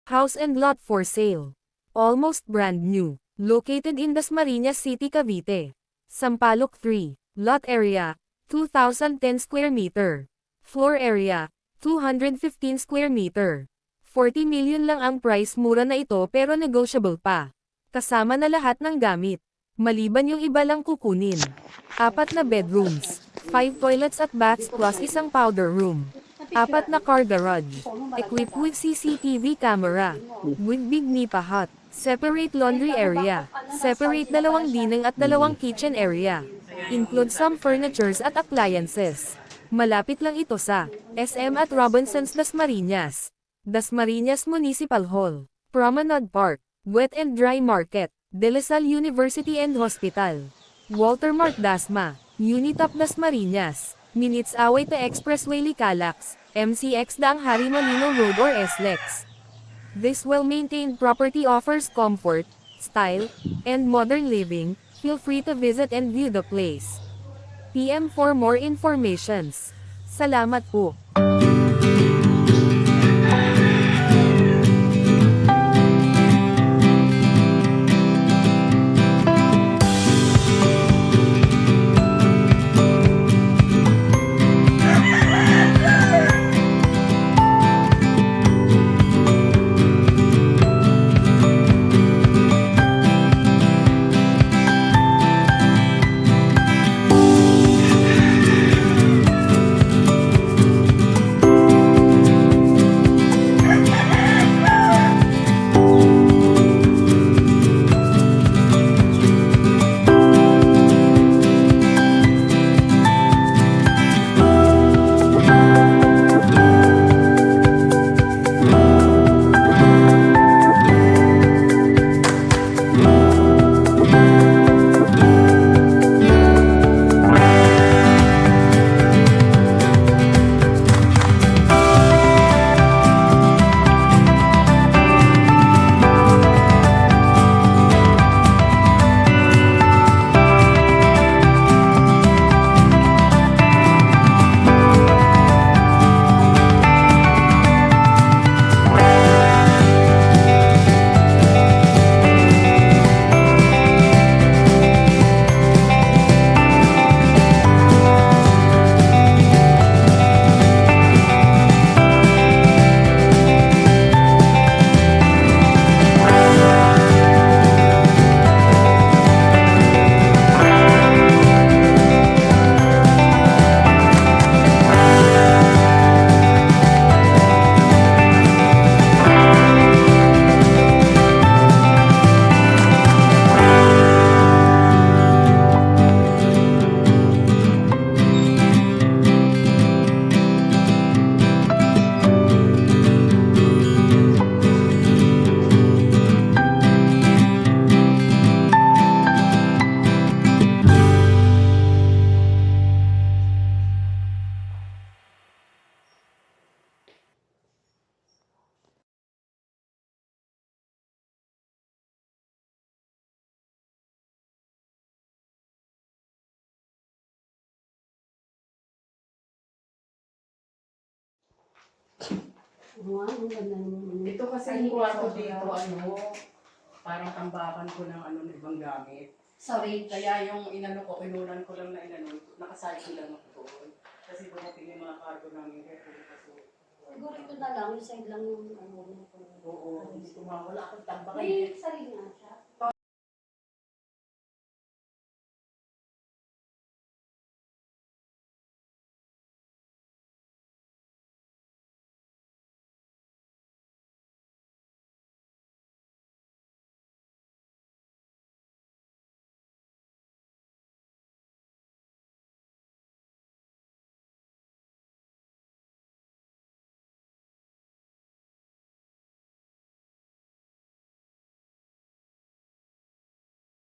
House and lot for sale. Almost brand new. Located in Dasmariñas City, Cavite. Sampaloc 3. Lot area, 2,010 square meter. Floor area, 215 square meter. 40 million lang ang price, mura na ito pero negotiable pa. Kasama na lahat ng gamit. Maliban yung iba lang kukunin. 4 na bedrooms, 5 toilets at baths plus isang powder room. 4 na car garage, equipped with CCTV camera, with big nipa hut, separate laundry area, separate 2 dining at 2 kitchen area. Include some furnitures at appliances. Malapit lang ito sa SM at Robinsons Dasmariñas. Dasmariñas Municipal Hall, Promenade Park, Wet and Dry Market, De La Salle University and Hospital. Walter Mart Dasma, Unitop Dasmariñas, Minutes away to Expressway Licalax, MCX Daang Hari Molino Road or SLEX. This well-maintained property offers comfort, style, and modern living. Feel free to visit and view the place. PM for more informations. Salamat po. Ito kasi yung kwarto dito, parang tambakan ko ng ibang gamit. Sorry. Kaya yung inano ko, inunan ko lang na nakacycle lang ako doon. Kasi dumating yung mga cargo namin kaya Siguro ito na lang, yung side lang yung Oo, wala akong tambakan. May sarili nga siya.